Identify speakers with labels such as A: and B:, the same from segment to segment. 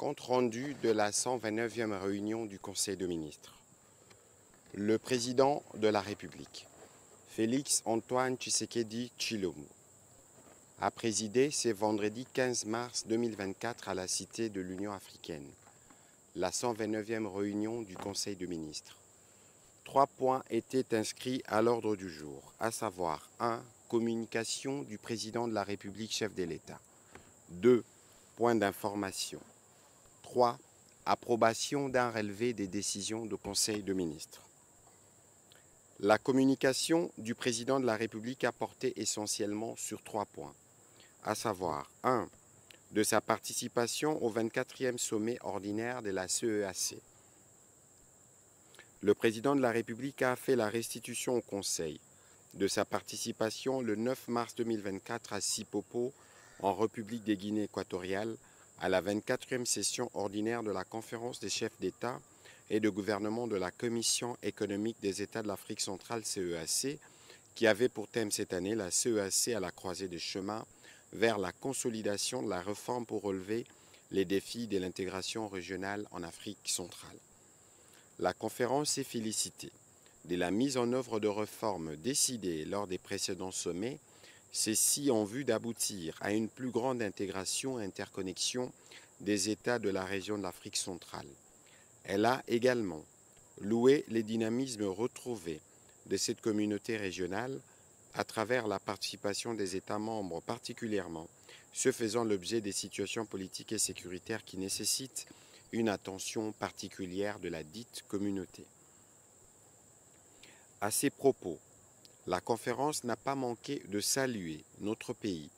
A: Compte rendu de la 129e réunion du Conseil des ministres. Le président de la République, Félix Antoine Tshisekedi Tshilombo, a présidé ce vendredi 15 mars 2024 à la Cité de l'Union africaine, la 129e réunion du Conseil des ministres. 3 points étaient inscrits à l'ordre du jour, à savoir 1. Communication du président de la République, chef de l'État. 2. Points d'information. 3. Approbation d'un relevé des décisions du Conseil des ministres. La communication du président de la République a porté essentiellement sur 3 points, à savoir 1. De sa participation au 24e sommet ordinaire de la CEAC. Le président de la République a fait la restitution au Conseil de sa participation le 9 mars 2024 à Sipopo, en République de Guinée équatoriale, à la 24e session ordinaire de la Conférence des chefs d'État et de gouvernement de la Commission économique des États de l'Afrique centrale CEAC, qui avait pour thème cette année la CEAC à la croisée des chemins vers la consolidation de la réforme pour relever les défis de l'intégration régionale en Afrique centrale. La conférence s'est félicitée de la mise en œuvre de réformes décidées lors des précédents sommets, ceci en vue d'aboutir à une plus grande intégration et interconnexion des États de la région de l'Afrique centrale. Elle a également loué les dynamismes retrouvés de cette communauté régionale à travers la participation des États membres, particulièrement ceux faisant l'objet des situations politiques et sécuritaires qui nécessitent une attention particulière de la dite communauté. À ces propos, la conférence n'a pas manqué de saluer notre pays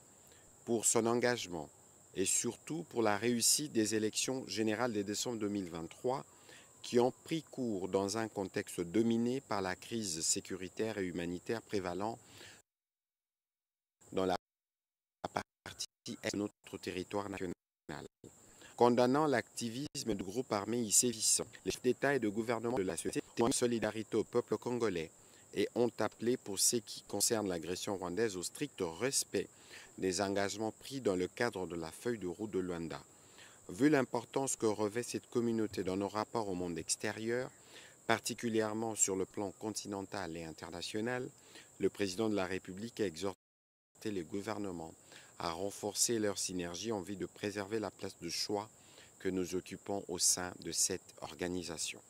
A: pour son engagement et surtout pour la réussite des élections générales de décembre 2023 qui ont pris cours dans un contexte dominé par la crise sécuritaire et humanitaire prévalant dans la partie est de notre territoire national. Condamnant l'activisme du groupe armé y sévissant, les chefs d'État et de gouvernement de la société témoignent de solidarité au peuple congolais et ont appelé pour ce qui concerne l'agression rwandaise au strict respect des engagements pris dans le cadre de la feuille de route de Luanda. Vu l'importance que revêt cette communauté dans nos rapports au monde extérieur, particulièrement sur le plan continental et international, le président de la République a exhorté les gouvernements à renforcer leur synergie en vue de préserver la place de choix que nous occupons au sein de cette organisation.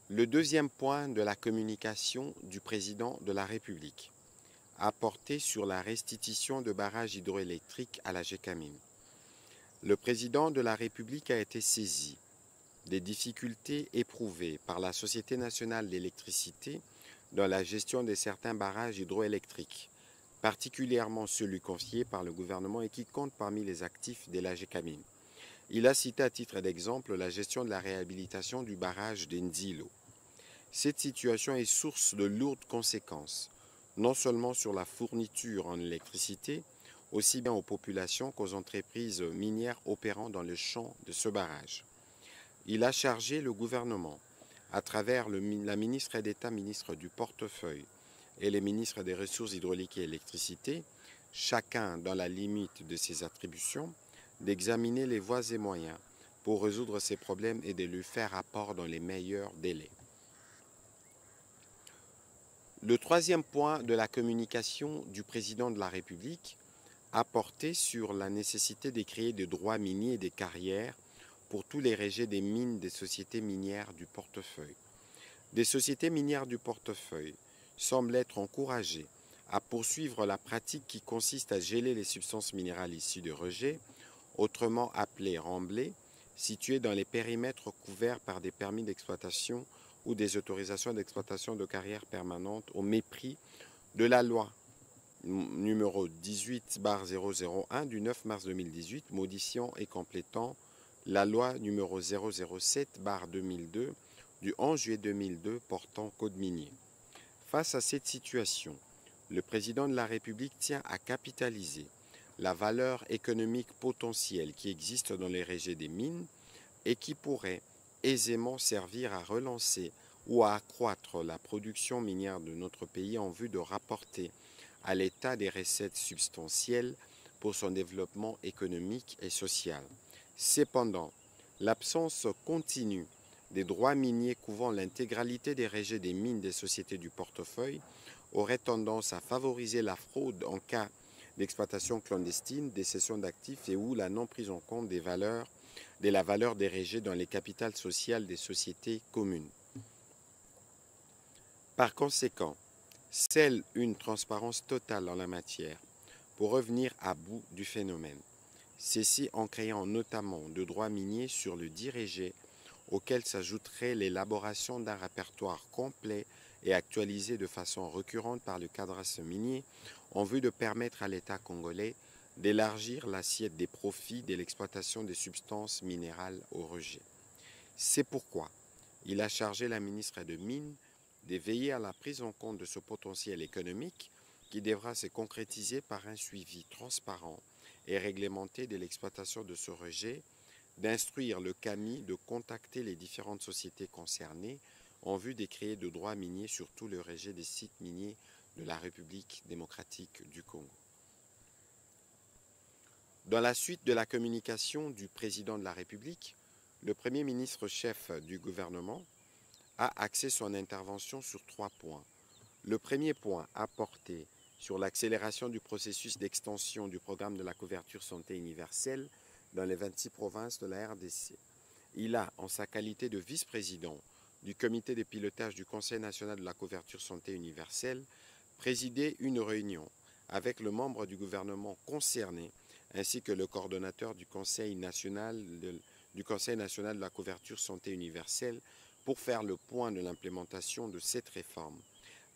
A: Le deuxième point de la communication du président de la République a porté sur la restitution de barrages hydroélectriques à la GECAMIN. Le président de la République a été saisi des difficultés éprouvées par la Société nationale d'électricité dans la gestion de certains barrages hydroélectriques, particulièrement celui confié par le gouvernement et qui compte parmi les actifs de la GECAMIN. Il a cité à titre d'exemple la gestion de la réhabilitation du barrage d'Enzilo. Cette situation est source de lourdes conséquences, non seulement sur la fourniture en électricité, aussi bien aux populations qu'aux entreprises minières opérant dans le champ de ce barrage. Il a chargé le gouvernement, à travers la ministre d'État, ministre du portefeuille, et les ministres des Ressources hydrauliques et électricité, chacun dans la limite de ses attributions, d'examiner les voies et moyens pour résoudre ces problèmes et de lui faire rapport dans les meilleurs délais. Le troisième point de la communication du président de la République a porté sur la nécessité de créer des droits miniers et des carrières pour tous les régés des mines des sociétés minières du portefeuille. Des sociétés minières du portefeuille semblent être encouragées à poursuivre la pratique qui consiste à geler les substances minérales issues de rejets, autrement appelées remblais, situées dans les périmètres couverts par des permis d'exploitation ou des autorisations d'exploitation de carrières permanentes au mépris de la loi numéro 18/001 du 9 mars 2018, modifiant et complétant la loi numéro 007/2002 du 11 juillet 2002 portant code minier. Face à cette situation, le président de la République tient à capitaliser la valeur économique potentielle qui existe dans les rejets des mines et qui pourrait aisément servir à relancer ou à accroître la production minière de notre pays en vue de rapporter à l'État des recettes substantielles pour son développement économique et social. Cependant, l'absence continue des droits miniers couvrant l'intégralité des rejets des mines des sociétés du portefeuille aurait tendance à favoriser la fraude en cas d'exploitation clandestine, des cessions d'actifs et ou la non prise en compte de la valeur des rejets dans les capitales sociales des sociétés communes. Par conséquent, seule une transparence totale en la matière pour revenir à bout du phénomène. Ceci en créant notamment de droits miniers sur le dit rejet, auquel s'ajouterait l'élaboration d'un répertoire complet et actualisé de façon récurrente par le cadastre minier en vue de permettre à l'État congolais d'élargir l'assiette des profits de l'exploitation des substances minérales au rejet. C'est pourquoi il a chargé la ministre des Mines de veiller à la prise en compte de ce potentiel économique qui devra se concrétiser par un suivi transparent et réglementé de l'exploitation de ce rejet, d'instruire le CAMI de contacter les différentes sociétés concernées en vue de créer de droits miniers sur tout le rejet des sites miniers de la République démocratique du Congo. Dans la suite de la communication du président de la République, le Premier ministre chef du gouvernement a axé son intervention sur 3 points. Le premier point a porté sur l'accélération du processus d'extension du programme de la couverture santé universelle dans les 26 provinces de la RDC. Il a, en sa qualité de vice-président du comité de pilotage du Conseil national de la couverture santé universelle, présidé une réunion avec le membre du gouvernement concerné ainsi que le coordonnateur du Conseil national de la couverture santé universelle pour faire le point de l'implémentation de cette réforme.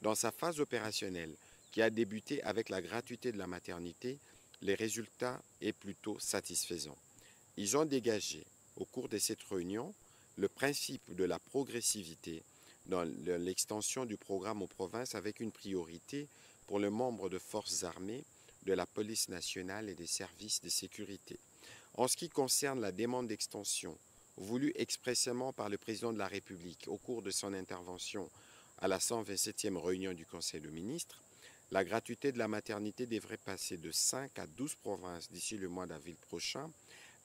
A: Dans sa phase opérationnelle, qui a débuté avec la gratuité de la maternité, les résultats sont plutôt satisfaisants. Ils ont dégagé, au cours de cette réunion, le principe de la progressivité dans l'extension du programme aux provinces avec une priorité pour les membres de forces armées, de la police nationale et des services de sécurité. En ce qui concerne la demande d'extension, voulue expressément par le président de la République au cours de son intervention à la 127e réunion du Conseil des ministres, la gratuité de la maternité devrait passer de 5 à 12 provinces d'ici le mois d'avril prochain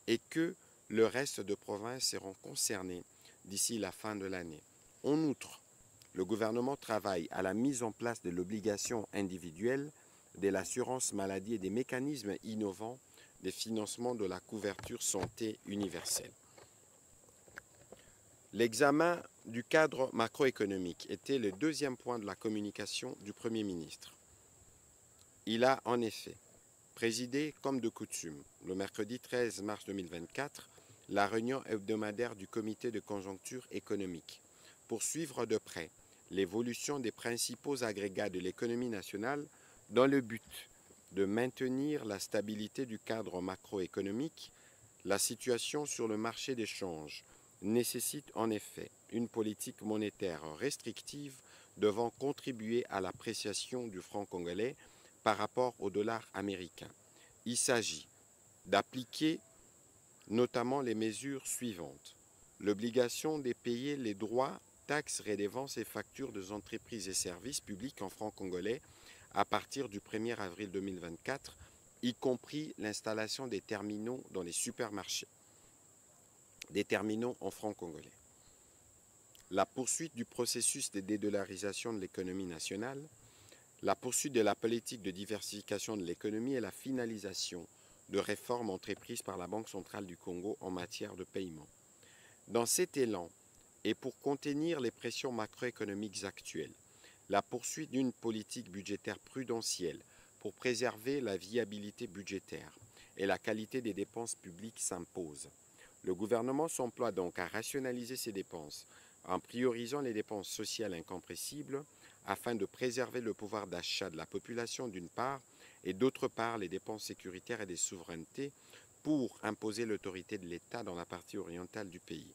A: et que le reste de provinces seront concernées d'ici la fin de l'année. En outre, le gouvernement travaille à la mise en place de l'obligation individuelle de l'assurance maladie et des mécanismes innovants de financement de la couverture santé universelle. L'examen du cadre macroéconomique était le deuxième point de la communication du Premier ministre. Il a en effet présidé, comme de coutume, le mercredi 13 mars 2024, la réunion hebdomadaire du comité de conjoncture économique pour suivre de près l'évolution des principaux agrégats de l'économie nationale dans le but de maintenir la stabilité du cadre macroéconomique. La situation sur le marché des changes nécessite en effet une politique monétaire restrictive devant contribuer à l'appréciation du franc congolais par rapport au dollar américain. Il s'agit d'appliquer notamment les mesures suivantes. L'obligation de payer les droits, taxes, redevances et factures des entreprises et services publics en francs congolais à partir du 1er avril 2024, y compris l'installation des terminaux dans les supermarchés, des terminaux en francs congolais. La poursuite du processus de dédollarisation de l'économie nationale, la poursuite de la politique de diversification de l'économie et la finalisation de réformes entreprises par la Banque centrale du Congo en matière de paiement. Dans cet élan, et pour contenir les pressions macroéconomiques actuelles, la poursuite d'une politique budgétaire prudentielle pour préserver la viabilité budgétaire et la qualité des dépenses publiques s'impose. Le gouvernement s'emploie donc à rationaliser ses dépenses en priorisant les dépenses sociales incompressibles afin de préserver le pouvoir d'achat de la population d'une part et d'autre part les dépenses sécuritaires et des souverainetés pour imposer l'autorité de l'État dans la partie orientale du pays.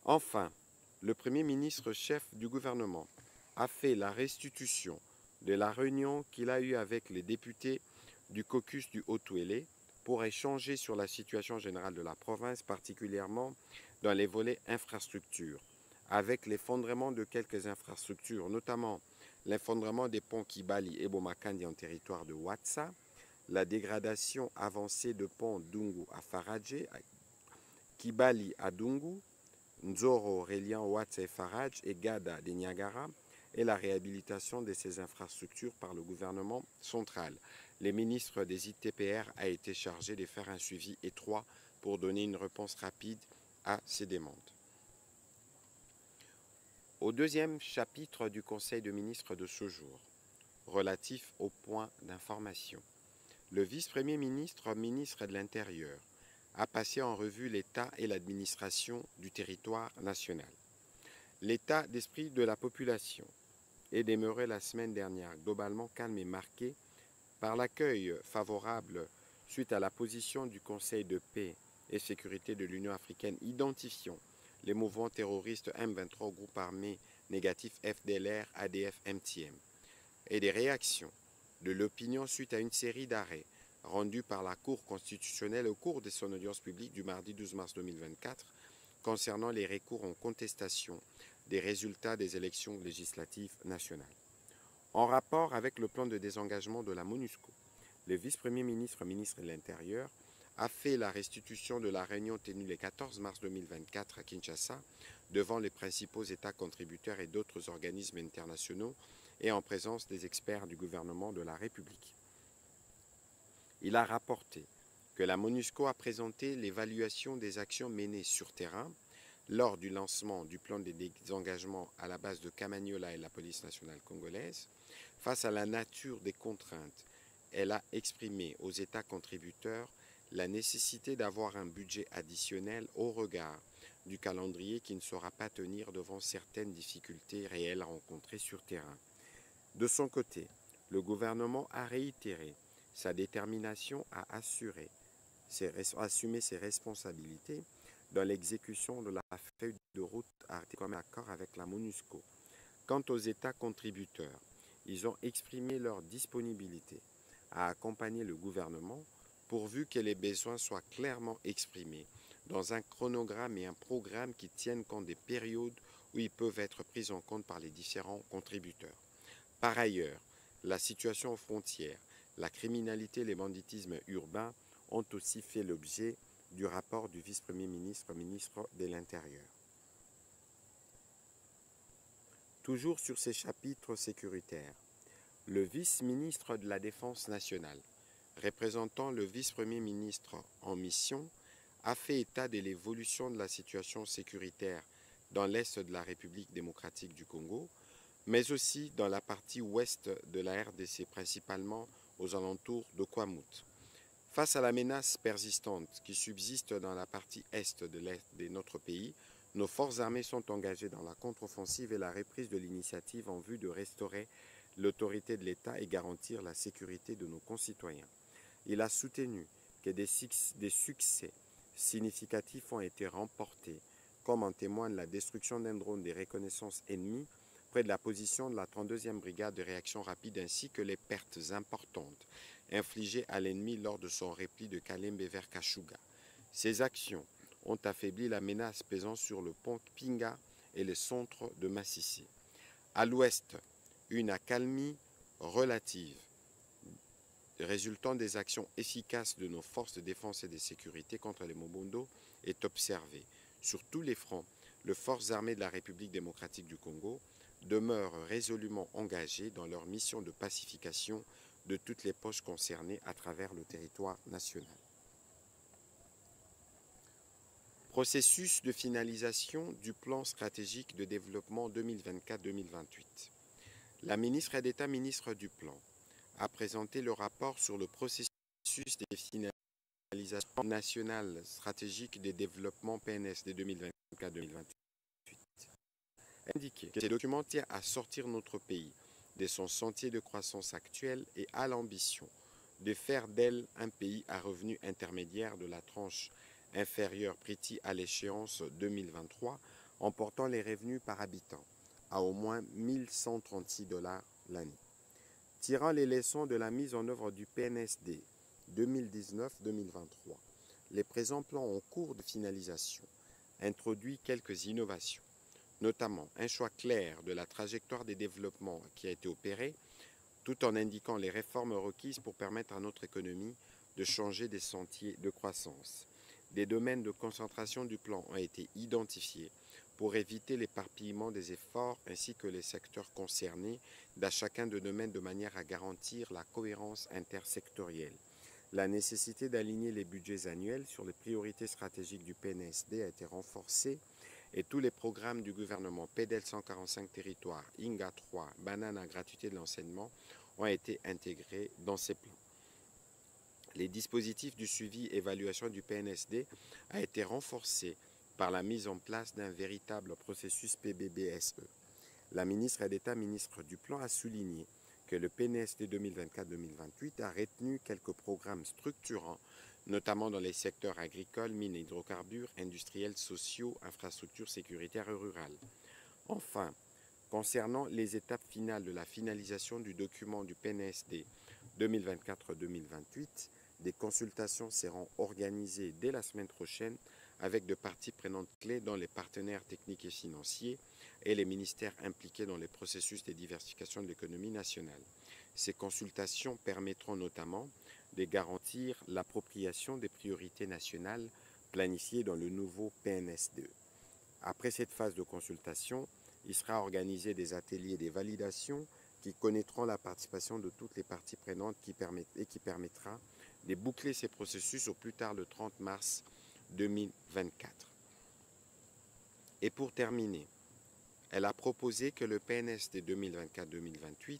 A: Enfin, le Premier ministre chef du gouvernement a fait la restitution de la réunion qu'il a eue avec les députés du caucus du Haut-Touélé pour échanger sur la situation générale de la province, particulièrement dans les volets infrastructures, avec l'effondrement de quelques infrastructures, notamment l'effondrement des ponts Kibali et Bomakandi en territoire de Ouatsa, la dégradation avancée de pont Dungu à Faradje, Kibali à Dungu, Nzoro reliant Ouattara et Faradje et Gada de Niagara, et la réhabilitation de ces infrastructures par le gouvernement central. Les ministres des ITPR a été chargé de faire un suivi étroit pour donner une réponse rapide à ces demandes. Au deuxième chapitre du Conseil de ministres de ce jour, relatif aux points d'information, le vice-premier ministre, ministre de l'Intérieur, a passé en revue l'état et l'administration du territoire national. L'état d'esprit de la population est demeuré la semaine dernière globalement calme et marqué par l'accueil favorable suite à la position du Conseil de paix et sécurité de l'Union africaine identifiant les mouvements terroristes M23, groupe armé négatif FDLR, ADF, MTM, et des réactions de l'opinion suite à une série d'arrêts rendus par la Cour constitutionnelle au cours de son audience publique du mardi 12 mars 2024 concernant les recours en contestation des résultats des élections législatives nationales. En rapport avec le plan de désengagement de la MONUSCO, le vice-premier ministre, ministre de l'Intérieur, a fait la restitution de la réunion tenue le 14 mars 2024 à Kinshasa devant les principaux États contributeurs et d'autres organismes internationaux et en présence des experts du gouvernement de la République. Il a rapporté que la MONUSCO a présenté l'évaluation des actions menées sur terrain lors du lancement du plan de désengagement à la base de Kamanyola et la police nationale congolaise. Face à la nature des contraintes, elle a exprimé aux États contributeurs la nécessité d'avoir un budget additionnel au regard du calendrier qui ne saura pas tenir devant certaines difficultés réelles rencontrées sur terrain. De son côté, le gouvernement a réitéré sa détermination à assumer ses responsabilités dans l'exécution de la feuille de route arrêtée comme accord avec la MONUSCO. Quant aux États contributeurs, ils ont exprimé leur disponibilité à accompagner le gouvernement pourvu que les besoins soient clairement exprimés dans un chronogramme et un programme qui tiennent compte des périodes où ils peuvent être pris en compte par les différents contributeurs. Par ailleurs, la situation aux frontières, la criminalité et les banditismes urbains ont aussi fait l'objet du rapport du vice-premier ministre, ministre de l'Intérieur. Toujours sur ces chapitres sécuritaires, le vice-ministre de la Défense nationale, représentant le vice-premier ministre en mission, a fait état de l'évolution de la situation sécuritaire dans l'est de la République démocratique du Congo, mais aussi dans la partie ouest de la RDC, principalement aux alentours de Kwamouth. Face à la menace persistante qui subsiste dans la partie est de notre pays, nos forces armées sont engagées dans la contre-offensive et la reprise de l'initiative en vue de restaurer l'autorité de l'État et garantir la sécurité de nos concitoyens. Il a soutenu que des succès significatifs ont été remportés, comme en témoigne la destruction d'un drone de reconnaissance ennemi près de la position de la 32e brigade de réaction rapide ainsi que les pertes importantes infligées à l'ennemi lors de son repli de Kalembe vers Kashuga. Ces actions ont affaibli la menace pesant sur le pont Pinga et le centre de Massissi. À l'ouest, une accalmie relative résultant des actions efficaces de nos forces de défense et de sécurité contre les Mobondo est observée. Sur tous les fronts, les forces armées de la République démocratique du Congo demeurent résolument engagées dans leur mission de pacification de toutes les poches concernées à travers le territoire national. Processus de finalisation du plan stratégique de développement 2024-2028. La ministre d'État, ministre du Plan, a présenté le rapport sur le processus de finalisation nationale stratégique de développement PNS de 2024-2028. Indiqué que ces documents tiennent à sortir notre pays de son sentier de croissance actuel et à l'ambition de faire d'elle un pays à revenu intermédiaire de la tranche inférieure prétis à l'échéance 2023 en portant les revenus par habitant à au moins 1 136 $ l'année. Tirant les leçons de la mise en œuvre du PNSD 2019-2023, les présents plans en cours de finalisation introduisent quelques innovations, notamment un choix clair de la trajectoire des développements qui a été opéré tout en indiquant les réformes requises pour permettre à notre économie de changer des sentiers de croissance. Des domaines de concentration du plan ont été identifiés pour éviter l'éparpillement des efforts ainsi que les secteurs concernés dans chacun des domaines de manière à garantir la cohérence intersectorielle. La nécessité d'aligner les budgets annuels sur les priorités stratégiques du PNSD a été renforcée et tous les programmes du gouvernement PEDEL 145 territoires, INGA 3, Banane à gratuité de l'enseignement ont été intégrés dans ces plans. Les dispositifs du suivi et évaluation du PNSD a été renforcés par la mise en place d'un véritable processus PBBSE. La ministre d'État, ministre du Plan, a souligné que le PNSD 2024-2028 a retenu quelques programmes structurants, notamment dans les secteurs agricoles, mines et hydrocarbures, industriels, sociaux, infrastructures sécuritaires et rurales. Enfin, concernant les étapes finales de la finalisation du document du PNSD 2024-2028, des consultations seront organisées dès la semaine prochaine avec de parties prenantes clés dont les partenaires techniques et financiers et les ministères impliqués dans les processus de diversification de l'économie nationale. Ces consultations permettront notamment de garantir l'appropriation des priorités nationales planifiées dans le nouveau PNSD. Après cette phase de consultation, il sera organisé des ateliers de validation qui connaîtront la participation de toutes les parties prenantes qui permettra de boucler ces processus au plus tard le 30 mars 2024. Et pour terminer, elle a proposé que le PNSD 2024-2028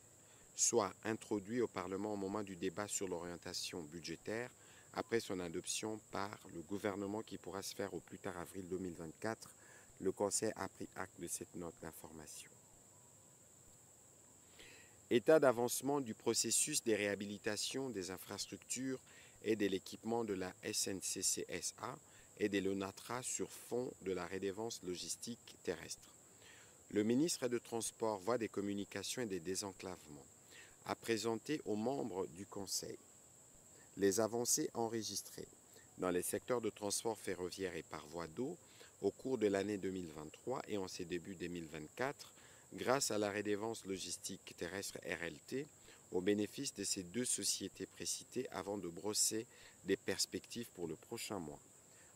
A: soit introduit au Parlement au moment du débat sur l'orientation budgétaire après son adoption par le gouvernement qui pourra se faire au plus tard avril 2024. Le Conseil a pris acte de cette note d'information. État d'avancement du processus de réhabilitation des infrastructures et de l'équipement de la SNCC-SA et de l'ONATRA sur fond de la redevance logistique terrestre. Le ministre des Transports, Voies des Communications et des Désenclavements a présenté aux membres du Conseil les avancées enregistrées dans les secteurs de transport ferroviaire et par voie d'eau au cours de l'année 2023 et en ses débuts 2024 grâce à la redevance logistique terrestre RLT au bénéfice de ces deux sociétés précitées avant de brosser des perspectives pour le prochain mois.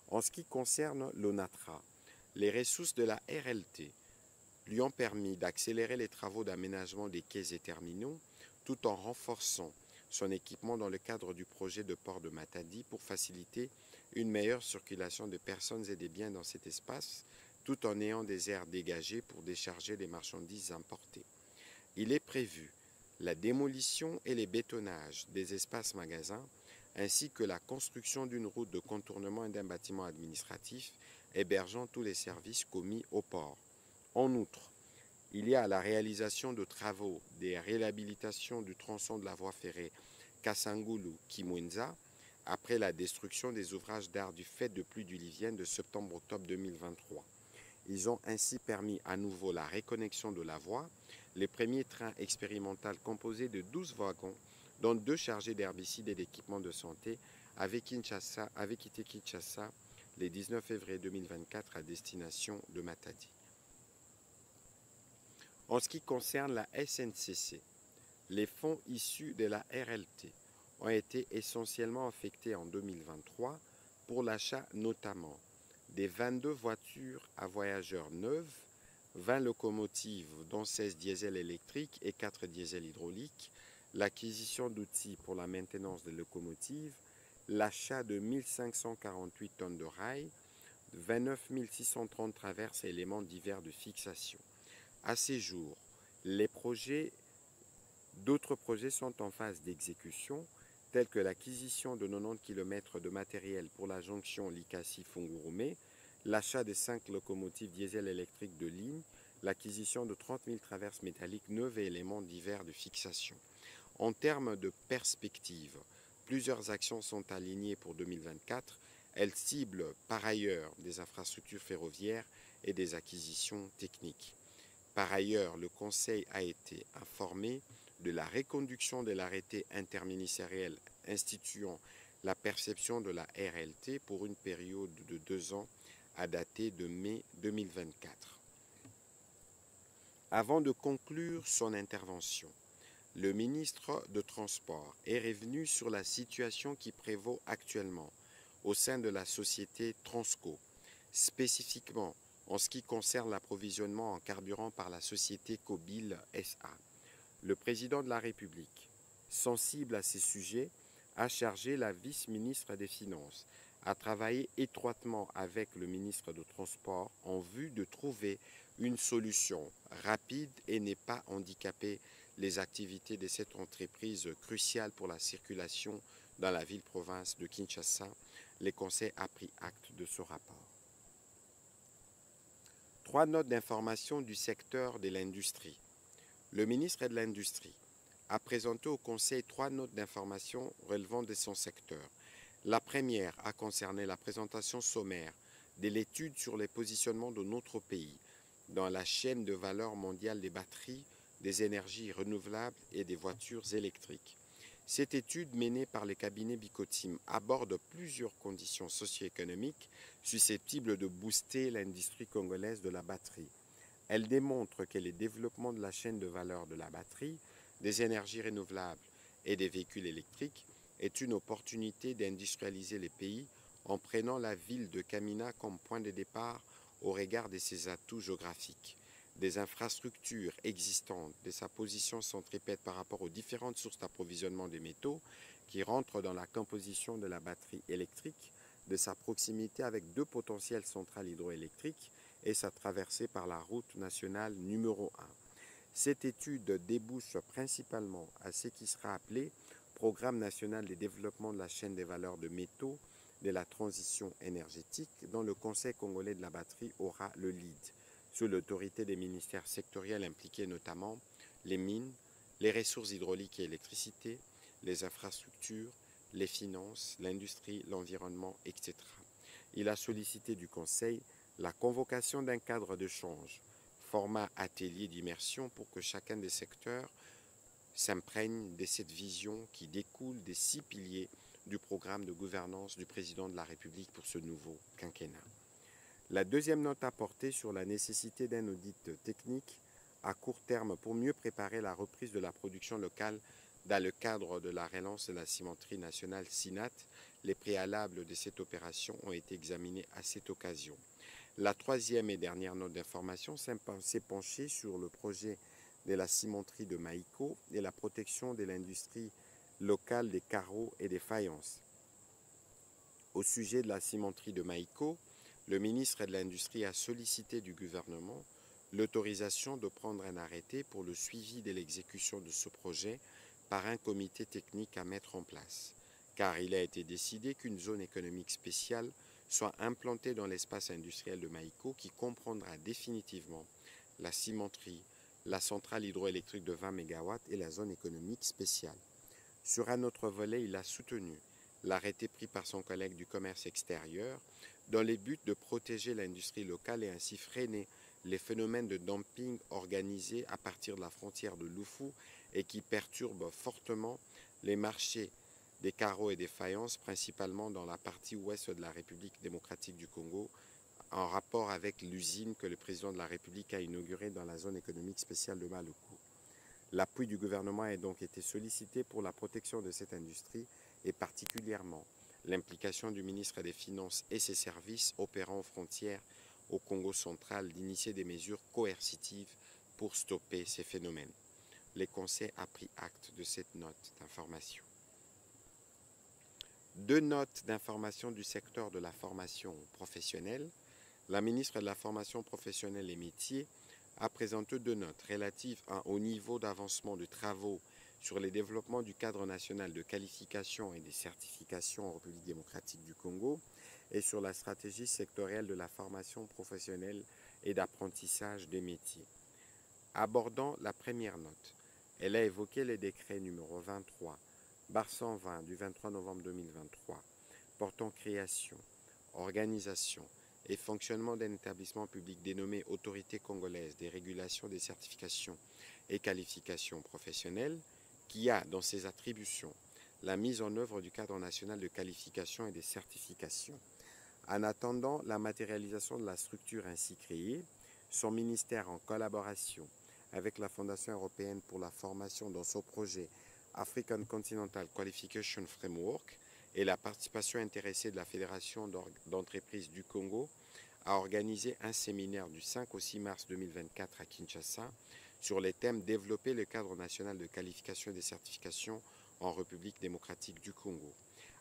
A: En ce qui concerne l'ONATRA, les ressources de la RLT lui ont permis d'accélérer les travaux d'aménagement des quais et terminaux tout en renforçant son équipement dans le cadre du projet de port de Matadi pour faciliter une meilleure circulation de personnes et des biens dans cet espace, tout en ayant des aires dégagées pour décharger les marchandises importées. Il est prévu la démolition et les bétonnages des espaces magasins, ainsi que la construction d'une route de contournement et d'un bâtiment administratif hébergeant tous les services commis au port. En outre, il y a la réalisation de travaux des réhabilitations du tronçon de la voie ferrée Kasangulu-Kimwenza après la destruction des ouvrages d'art du fait de pluies diluviennes de septembre-octobre 2023. Ils ont ainsi permis à nouveau la reconnexion de la voie, les premiers trains expérimentaux composés de 12 wagons, dont 2 chargés d'herbicides et d'équipements de santé, avaient quitté Kinshasa le 19 février 2024 à destination de Matadi. En ce qui concerne la SNCC, les fonds issus de la RLT ont été essentiellement affectés en 2023 pour l'achat notamment des 22 voitures à voyageurs neuves, 20 locomotives dont 16 diesels électriques et 4 diesels hydrauliques, l'acquisition d'outils pour la maintenance des locomotives, l'achat de 1548 tonnes de rails, 29 630 traverses et éléments divers de fixation. À ces jours, d'autres projets sont en phase d'exécution, tels que l'acquisition de 90 km de matériel pour la jonction Likasi-Fungurume, l'achat de 5 locomotives diesel électriques de ligne, l'acquisition de 30 000 traverses métalliques neuves et éléments divers de fixation. En termes de perspective, plusieurs actions sont alignées pour 2024. Elles ciblent par ailleurs des infrastructures ferroviaires et des acquisitions techniques. Par ailleurs, le Conseil a été informé de la reconduction de l'arrêté interministériel instituant la perception de la RLT pour une période de 2 ans à dater de mai 2024. Avant de conclure son intervention, le ministre de Transport est revenu sur la situation qui prévaut actuellement au sein de la société Transco, spécifiquement en ce qui concerne l'approvisionnement en carburant par la société Cobil SA. Le président de la République, sensible à ces sujets, a chargé la vice-ministre des Finances à travailler étroitement avec le ministre de Transport en vue de trouver une solution rapide et n'est pas handicaper les activités de cette entreprise cruciale pour la circulation dans la ville-province de Kinshasa. Le Conseil a pris acte de ce rapport. 3 notes d'information du secteur de l'industrie. Le ministre de l'Industrie a présenté au Conseil 3 notes d'information relevant de son secteur. La première a concerné la présentation sommaire de l'étude sur les positionnements de notre pays dans la chaîne de valeur mondiale des batteries, des énergies renouvelables et des voitures électriques. Cette étude menée par le cabinet Bicotim aborde plusieurs conditions socio-économiques susceptibles de booster l'industrie congolaise de la batterie. Elle démontre que le développement de la chaîne de valeur de la batterie, des énergies renouvelables et des véhicules électriques est une opportunité d'industrialiser les pays en prenant la ville de Kamina comme point de départ au regard de ses atouts géographiques, des infrastructures existantes, de sa position centripète par rapport aux différentes sources d'approvisionnement des métaux qui rentrent dans la composition de la batterie électrique, de sa proximité avec 2 potentielles centrales hydroélectriques et sa traversée par la route nationale numéro 1. Cette étude débouche principalement à ce qui sera appelé Programme national de développement de la chaîne des valeurs de métaux de la transition énergétique, dont le Conseil congolais de la batterie aura le lead, sous l'autorité des ministères sectoriels impliqués, notamment les mines, les ressources hydrauliques et électricité, les infrastructures, les finances, l'industrie, l'environnement, etc. Il a sollicité du Conseil la convocation d'un cadre d'échange, format atelier d'immersion pour que chacun des secteurs s'imprègne de cette vision qui découle des 6 piliers du programme de gouvernance du président de la République pour ce nouveau quinquennat. La deuxième note a porté sur la nécessité d'un audit technique à court terme pour mieux préparer la reprise de la production locale dans le cadre de la relance de la cimenterie nationale SINAT. Les préalables de cette opération ont été examinés à cette occasion. La troisième et dernière note d'information s'est penchée sur le projet de la cimenterie de Maïko et la protection de l'industrie locale des carreaux et des faïences. Au sujet de la cimenterie de Maïko, le ministre de l'Industrie a sollicité du gouvernement l'autorisation de prendre un arrêté pour le suivi de l'exécution de ce projet par un comité technique à mettre en place, car il a été décidé qu'une zone économique spéciale soit implantée dans l'espace industriel de Maïko qui comprendra définitivement la cimenterie, la centrale hydroélectrique de 20 MW et la zone économique spéciale. Sur un autre volet, il a soutenu l'arrêté pris par son collègue du commerce extérieur dans le but de protéger l'industrie locale et ainsi freiner les phénomènes de dumping organisés à partir de la frontière de Lufu et qui perturbent fortement les marchés des carreaux et des faïences, principalement dans la partie ouest de la République démocratique du Congo, en rapport avec l'usine que le président de la République a inaugurée dans la zone économique spéciale de Maluku. L'appui du gouvernement a donc été sollicité pour la protection de cette industrie et particulièrement l'implication du ministre des Finances et ses services opérant aux frontières au Congo central d'initier des mesures coercitives pour stopper ces phénomènes. Le Conseil a pris acte de cette note d'information. 2 notes d'information du secteur de la formation professionnelle. La ministre de la Formation professionnelle et métiers a présenté 2 notes relatives au niveau d'avancement de travaux sur le développement du cadre national de qualification et des certifications en République démocratique du Congo et sur la stratégie sectorielle de la formation professionnelle et d'apprentissage des métiers. Abordant la première note, elle a évoqué le décret numéro 23/120 du 23 novembre 2023 portant création, organisation et fonctionnement d'un établissement public dénommé Autorité congolaise des régulations des certifications et qualifications professionnelles, qui a dans ses attributions la mise en œuvre du cadre national de qualification et des certifications. En attendant la matérialisation de la structure ainsi créée, son ministère, en collaboration avec la Fondation européenne pour la formation dans son projet African Continental Qualification Framework et la participation intéressée de la Fédération d'entreprises du Congo, a organisé un séminaire du 5 au 6 mars 2024 à Kinshasa sur les thèmes développer le cadre national de qualification et de certification en République démocratique du Congo.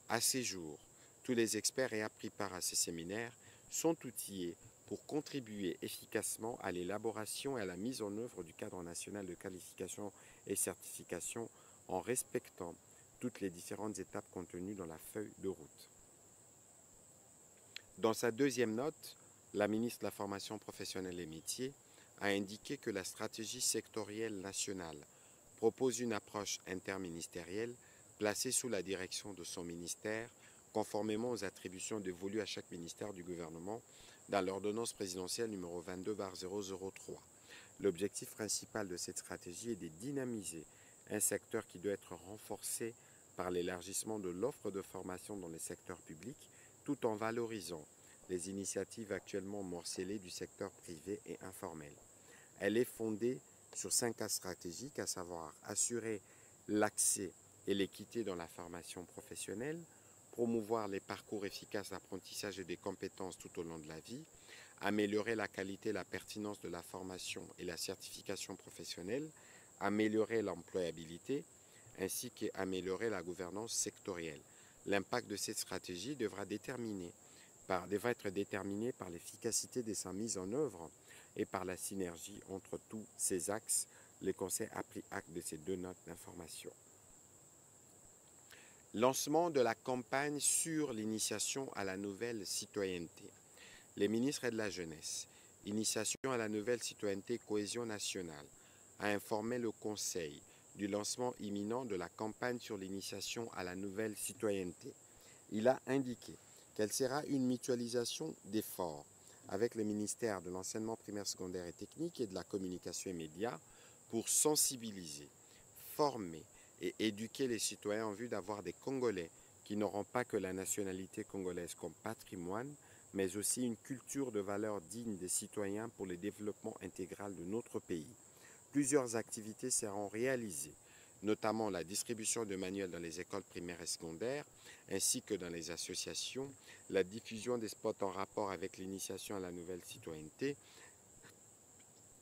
A: À ces jours, tous les experts ayant pris part à ces séminaires sont outillés pour contribuer efficacement à l'élaboration et à la mise en œuvre du cadre national de qualification et certification en respectant toutes les différentes étapes contenues dans la feuille de route. Dans sa deuxième note, la ministre de la Formation professionnelle et métiers a indiqué que la stratégie sectorielle nationale propose une approche interministérielle placée sous la direction de son ministère, conformément aux attributions dévolues à chaque ministère du gouvernement dans l'ordonnance présidentielle numéro 22/003. L'objectif principal de cette stratégie est de dynamiser un secteur qui doit être renforcé par l'élargissement de l'offre de formation dans les secteurs publics, tout en valorisant les initiatives actuellement morcelées du secteur privé et informel. Elle est fondée sur 5 axes stratégiques, à savoir assurer l'accès et l'équité dans la formation professionnelle, promouvoir les parcours efficaces d'apprentissage et des compétences tout au long de la vie, améliorer la qualité et la pertinence de la formation et la certification professionnelle, améliorer l'employabilité, ainsi qu'améliorer la gouvernance sectorielle. L'impact de cette stratégie devra être déterminé par l'efficacité de sa mise en œuvre et par la synergie entre tous ces axes. Le Conseil a pris acte de ces 2 notes d'information. Lancement de la campagne sur l'initiation à la nouvelle citoyenneté. Les ministres de la Jeunesse, Initiation à la nouvelle citoyenneté et cohésion nationale, a informé le Conseil du lancement imminent de la campagne sur l'initiation à la nouvelle citoyenneté. Il a indiqué qu'elle sera une mutualisation d'efforts avec le ministère de l'enseignement primaire, secondaire et technique et de la communication et médias pour sensibiliser, former et éduquer les citoyens en vue d'avoir des Congolais qui n'auront pas que la nationalité congolaise comme patrimoine, mais aussi une culture de valeurs dignes des citoyens pour le développement intégral de notre pays. Plusieurs activités seront réalisées, notamment la distribution de manuels dans les écoles primaires et secondaires, ainsi que dans les associations, la diffusion des spots en rapport avec l'initiation à la nouvelle citoyenneté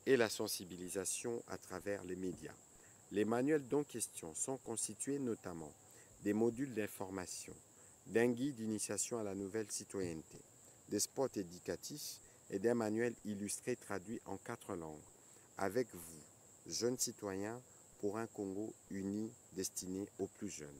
A: et la sensibilisation à travers les médias. Les manuels dont question sont constitués notamment des modules d'information, d'un guide d'initiation à la nouvelle citoyenneté, des spots éducatifs et d'un manuel illustré traduit en 4 langues. Avec vous, jeunes citoyens, pour un Congo uni destiné aux plus jeunes.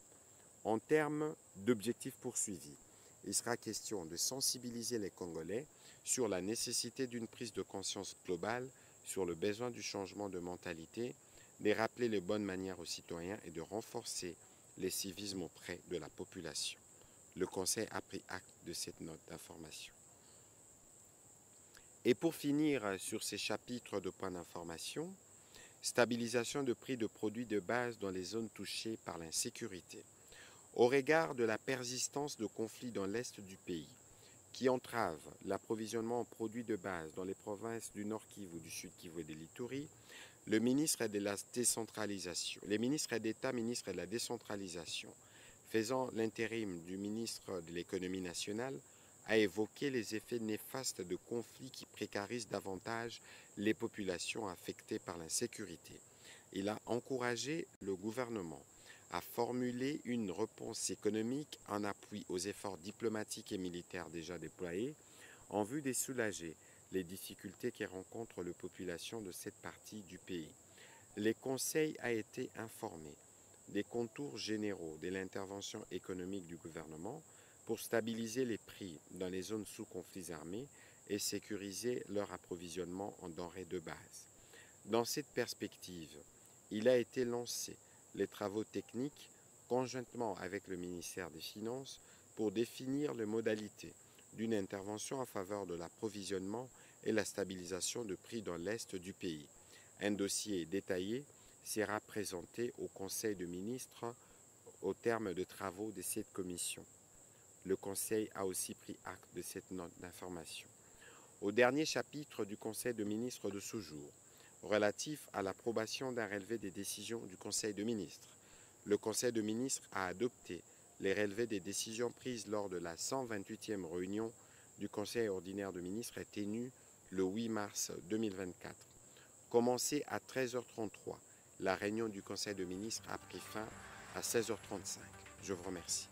A: En termes d'objectifs poursuivis, il sera question de sensibiliser les Congolais sur la nécessité d'une prise de conscience globale sur le besoin du changement de mentalité, de rappeler les bonnes manières aux citoyens et de renforcer les civismes auprès de la population. Le Conseil a pris acte de cette note d'information. Et pour finir sur ces chapitres de points d'information, stabilisation de prix de produits de base dans les zones touchées par l'insécurité. Au regard de la persistance de conflits dans l'est du pays, qui entravent l'approvisionnement en produits de base dans les provinces du Nord Kivu, du Sud Kivu et de l'Ituri, les ministres d'État, ministres de la décentralisation, faisant l'intérim du ministre de l'économie nationale, a évoqué les effets néfastes de conflits qui précarisent davantage les populations affectées par l'insécurité. Il a encouragé le gouvernement à formuler une réponse économique en appui aux efforts diplomatiques et militaires déjà déployés en vue de soulager les difficultés que rencontrent les populations de cette partie du pays. Le Conseil a été informé des contours généraux de l'intervention économique du gouvernement pour stabiliser les prix dans les zones sous conflits armés et sécuriser leur approvisionnement en denrées de base. Dans cette perspective, il a été lancé les travaux techniques conjointement avec le ministère des Finances pour définir les modalités d'une intervention en faveur de l'approvisionnement et la stabilisation de prix dans l'est du pays. Un dossier détaillé sera présenté au Conseil de ministres au terme de travaux de cette commission. Le Conseil a aussi pris acte de cette note d'information. Au dernier chapitre du Conseil de ministres de ce jour, relatif à l'approbation d'un relevé des décisions du Conseil de ministres. Le Conseil de ministres a adopté les relevés des décisions prises lors de la 128e réunion du Conseil ordinaire de ministres tenue le 8 mars 2024. Commencée à 13h33, la réunion du Conseil de ministres a pris fin à 16h35. Je vous remercie.